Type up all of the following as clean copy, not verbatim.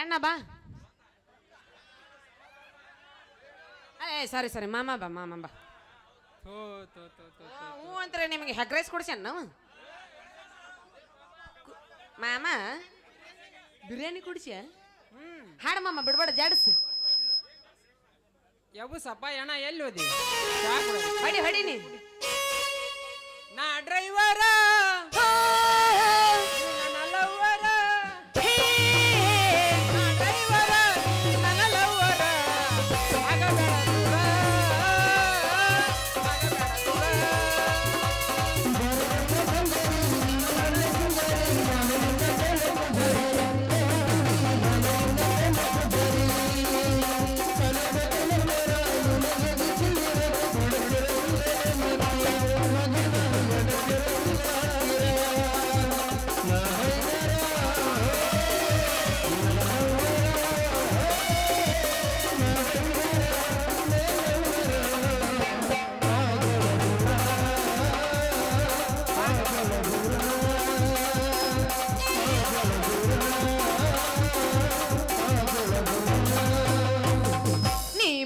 ಎಣ್ಣ ಬಾ ಸರಿ ಮಾಮ ಬಾ ಹ್ಞೂ ಅಂತಾರೆ ನಿಮಗೆ ಹೆಗ್ ರೈಸ್ ಕೊಡ್ಸ್ಯಾನ ನಾವು ಮಾಮ ಬಿರಿಯಾನಿ ಕೊಡ್ಸ್ಯ ಹಾಡ ಮಾಮ ಬಿಡ್ಬೇಡ ಜಾಡಸ್ ಯವು ಸಪ್ಪ ಎಣ ಎಲ್ಲಿ ಓದಿ ಹೊಡಿ ನಾ ಡ್ರೈವರ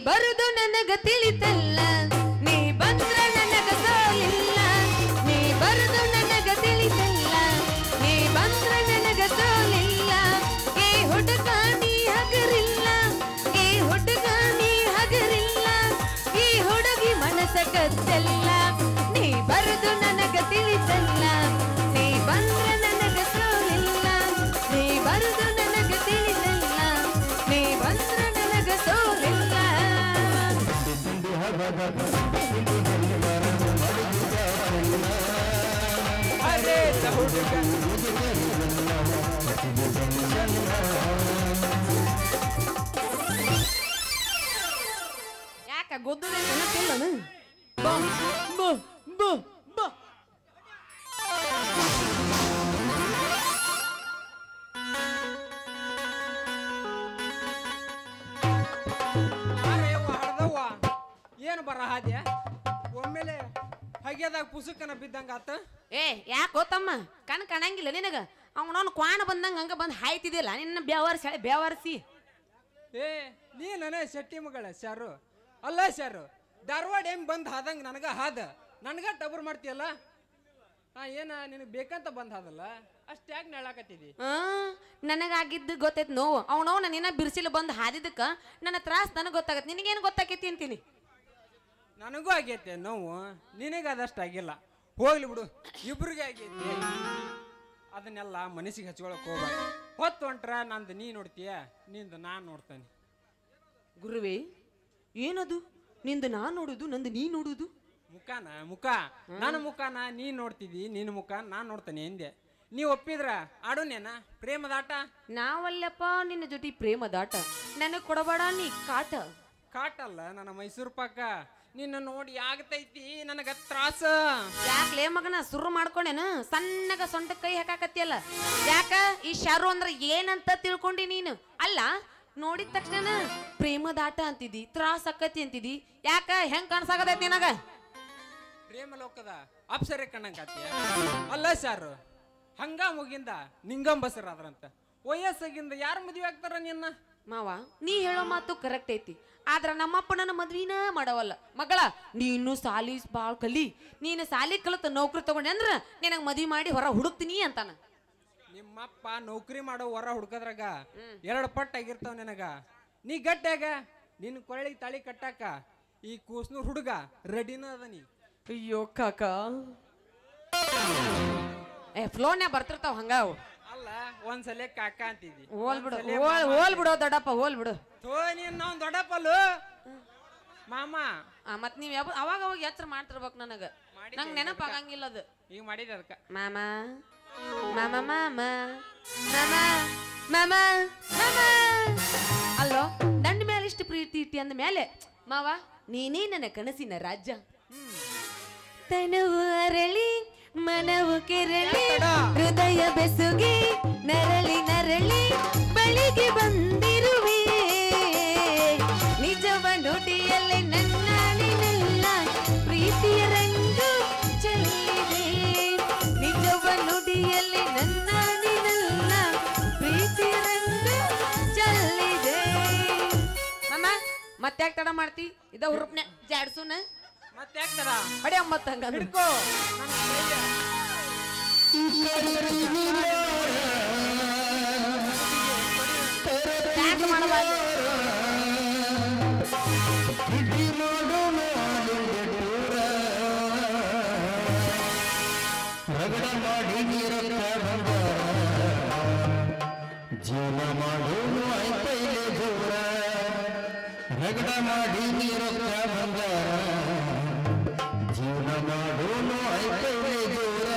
ಬರುದು ನನಗ ತಿಳಿತಲ್ಲ ನೀ ಬಂದ್ರ ನನಗ ಸೋಲಿಲ್ಲ ನೀ ಬರುದು ನನಗ ತಿಳಿತಲ್ಲ ನೀ ಬಂದ್ರ ನನಗ ಸೋಲಿಲ್ಲ ಏ ಹುಡುಗ ನೀ ಹಗರಿಲ್ಲ ಏ ಹುಡುಗ ನೀ ಹಗರಿಲ್ಲ ಈ ಹುಡುಗಿ ಮನಸ ಕತ್ತಲ್ಲ ನೀ ಬರುದು ನನಗ ತಿಳಿತಲ್ಲ ನೀ ಬಂದ್ರ ನನಗ ಸೋಲಿಲ್ಲ ನೀ ಬರುದು ನನಗ ತಿಳಿತಲ್ಲ ನೀ ಬಂದ್ರ ನನಗ ಸೋಲಿಲ್ಲ ಯಾಕ ಗೊತ್ತದೆ ನೆನಪಿಲ್ಲನು ಏನು ಬರ ಹಾದ್ಯ ಒಮ್ಮೆಲೆ ಹಗ್ಯದಾಗ ಪುಸುಕನ ಬಿದ್ದಂಗ ಆತ ಯಾಕೆ ಗೊತ್ತಮ್ಮ ಕಾಣಂಗಿಲ್ಲ ನಿನಗ ಅವನವನು ಕ್ವಾಣ ಬಂದಂಗ ಹಂಗ ಬಂದ್ ಹಾಯ್ತಿದಿಲ್ಲ ನಿನ್ನ ಬೇವರ್ಸಿ ನೀ ನನ್ನ ಶೆಟ್ಟಿ ಮಗಳ ಶಾರು ಅಲ್ಲ ಶಾರು ಧಾರವಾಡ ಹೆಂಗ್ ಬಂದ್ ಹಾದಂಗ ನನಗ ಹಾದ ನನಗ ಟಬರ್ ಮಾಡ್ತೀಯಲ್ಲ ಏನ ನಿನಗ್ ಬೇಕಂತ ಬಂದ್ ಹಾದಲ್ಲ ಅಷ್ಟ್ಯಾಕ್ ನೆಳಾಕತ್ತಿದಿ ನನಗಾಗಿದ್ದು ಗೊತ್ತೈತ್ ನೋವು ಅವನವನ ನಿನ್ನ ಬಿರ್ಸಿಲ್ ಬಂದ್ ಹಾದಿದ್ದಕ್ಕ ನನ್ನ ತ್ರಾಸ್ ನನಗ್ ಗೊತ್ತಾಗತ್ತೆ ನಿನಗೇನು ಗೊತ್ತಾಕೈತಿ ಅಂತೀನಿ ನನಗೂ ಆಗೈತೆ ನೋವು ನಿನಗೆ ಅದಷ್ಟು ಆಗಿಲ್ಲ ಹೋಗ್ಲಿ ಬಿಡು ಇಬ್ರಿಗೆ ಆಗೈತಿ ಅದನ್ನೆಲ್ಲ ಮನಸ್ಸಿಗೆ ಹಚ್ಕೊಳಕ್ ಹೋಗ್ಬೇಡ ಹೊತ್ತು ಹೊಂಟ್ರ ನಂದು ನೀ ನೋಡ್ತೀಯ ನಿಂದು ನಾನು ನೋಡ್ತಾನೆ ಗುರುವೇ ಏನದು ನಿಂದು ನಾ ನೋಡುದು ನಂದು ನೀ ನೋಡುದು ಮುಖ ನನ್ನ ಮುಖನ ನೀ ನೋಡ್ತಿದ್ದಿ ನಿನ್ನ ಮುಖ ನಾನು ನೋಡ್ತಾನೆ ಎಂದೆ ನೀ ಒಪ್ಪಿದ್ರ ಆಡೋನೇನ ಪ್ರೇಮದಾಟ ನಾವಲ್ಲಪ್ಪ ನಿನ್ನ ಜೊತೆ ಪ್ರೇಮದಾಟ ನನಗ್ ಕೊಡಬೇಡ ನೀ ಕಾಟಲ್ಲ ನನ್ನ ಮೈಸೂರು ಪಾಕ ನಿನ್ನ ನೋಡಿ ಆಗತೈತಿ ನನಗ ತ್ರಾಸ ಯಾಕ್ಲೇ ಮಗನ ಸುರು ಮಾಡ್ಕೊಂಡೇನು ಸಣ್ಣಗ ಸೊಂಟ ಕೈ ಹಾಕಾಕತ್ತಿಯಲ್ಲ ಯಾಕ ಈ ಶಾರು ಅಂದ್ರ ಏನಂತ ತಿಳ್ಕೊಂಡಿ ನೀನು ಅಲ್ಲ ನೋಡಿದ ತಕ್ಷಣ ಪ್ರೇಮದಾಟ ಅಂತಿದಿ ತ್ರಾಸ ಆಕತಿ ಅಂತಿದಿ ಯಾಕ ಹೆಂಗ್ ಕಾಣಸಾಗತೈತಿ ನಿನಗ ಪ್ರೇಮ ಲೋಕದ ಅಪ್ಸರೆ ಕಣ್ಣಂಗಾತಿಯ ಅಲ್ಲ ಸಾರು ಹಂಗ ಮುಗಿಂದ ನಿಂಗಂಬಸರಾದ್ರಂತ ವಯಸ್ಸಾಗಿಂದ ಯಾರು ಮದುವೆ ಆಗ್ತಾರ ನಿನ್ನ ಮಾವ ನೀ ಹೇಳೋ ಮಾತು ಕರೆಕ್ಟ್ ಐತಿ ಆದ್ರ ನಮ್ಮಪ್ಪ ನನ್ನ ಮದ್ವಿನ ಮಾಡವಲ್ಲ ಮಗಳ ನೀನು ಸಾಲಿ ಬಾಳ್ ಕಲಿ ನೀನು ಸಾಲಿ ಕಲಿತ ನೌಕರಿ ತಗೊಂಡೆ ಅಂದ್ರ ನಿನಗ್ ಮದ್ವಿ ಮಾಡಿ ಹೊರ ಹುಡುಕ್ತೀನಿ ಅಂತಾನ ನಿಮ್ಮಪ್ಪ ನೌಕರಿ ಮಾಡೋ ಹೊರ ಹುಡ್ಕದ್ರಾಗ 2 ಪಟ್ಟು ಆಗಿರ್ತಾವ ನಿನಗ ನೀ ಗಟ್ಟಾಗ ನಿನ್ ಕೊರಳಿಗೆ ತಾಳಿ ಕಟ್ಟಾಕ ಈ ಕೂಸ್ನೂರ್ ಹುಡುಗ ರೆಡಿನ ಅದ ನೀ ಅಯ್ಯೋ ಕಾಕ ಫ್ಲೋನ್ಯಾಗ ಬರ್ತಿರ್ತಾವ ಹಂಗಾವು ಅಲ್ಲ ಒಂದ್ಸಲ ಕಾಕ ಅಂತಿದ್ದಿ ಹೋಲ್ ಬಿಡೋ ದೊಡ್ಡಪ್ಪ ಹೋಲ್ ಬಿಡು ನೀನ್ ನಾವ್ ದೊಡ್ಡಪ್ಪಲ್ಲು ಮಾಮ ಮತ್ ನೀವ್ ಅವಾಗ ಅವಾಗ ಎಚ್ಚರ ಮಾಡ್ತಿರ್ಬೇಕು ನಂಗ್ ನೆನಪಾಗಂಗಿಲ್ಲ ಅದು ಈಗ ಮಾಡಿದ ಅದಕ್ಕ ಮಾಮ ಮಾಮ ಮಾಮ ಮಾಮ ಮಾಮ ಮಾಮ ಅಲ್ಲೋ ನನ್ನ ಮೇಲೆ ಇಷ್ಟು ಪ್ರೀತಿ ಇಟ್ಟಿ ಅಂದ ಮೇಲೆ ಮಾವ ನೀನೇ ನನ್ನ ಕನಸಿನ ರಾಜ್ಯ ತನುವು ಅರಳಿ ಮನವು ಕೆರಳಿ ಹೃದಯ ಬೆಸುಗಿ ನರಳಿ ನರಳಿ ಬಳಿಗೆ ಬಂದಿರುವೆ ನಿಜವ ನುಡಿಯಲ್ಲೇ ನನ್ನಾಡಿನಲ್ಲ ಪ್ರೀತಿಯ ರಂಗು ಚೆಲ್ಲಿದೆ ನಿಜವ ನುಡಿಯಲ್ಲೇ ನನ್ನಾಡಿನಲ್ಲ ಪ್ರೀತಿಯ ರಂಗು ತಡ ಮಾಡ್ತಿ ಇದ ಹುರುಪ್ನೆ ಜಾಡ್ಸುನ ಮತ್ತೆ ಯಾಕ್ತಾರ ಹೊಡಿ ಅಂಬತ್ತ ಹಂಗ ಹಿಡ್ಕೋ ಯಾಕೆ ಮಾಡಬಾರ್ದು ಜೀವನ ಮಾಡೋನು ಆಯ್ತೈಲೆ ದೂರ ರಗಡ ಮಾಡಿ ನೀರೊಕ್ಕ ಬಂಗಾರ ಜೀವನ ಮಾಡೋನು ಆಯ್ತೈಲೆ ದೂರ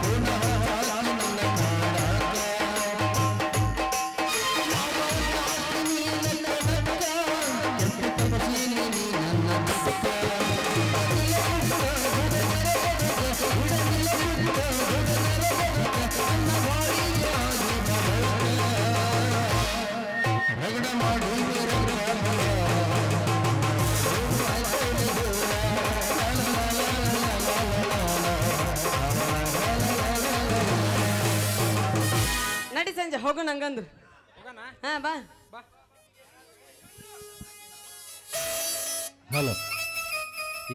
ಒಂದು ನಡಿ ಸಂಜೆ ಹೋಗೋಣ ಹಂಗಂದ್ರು ಹೋಗೋಣ ಹಾ ಬಾ ಬಾ ಹಲೋ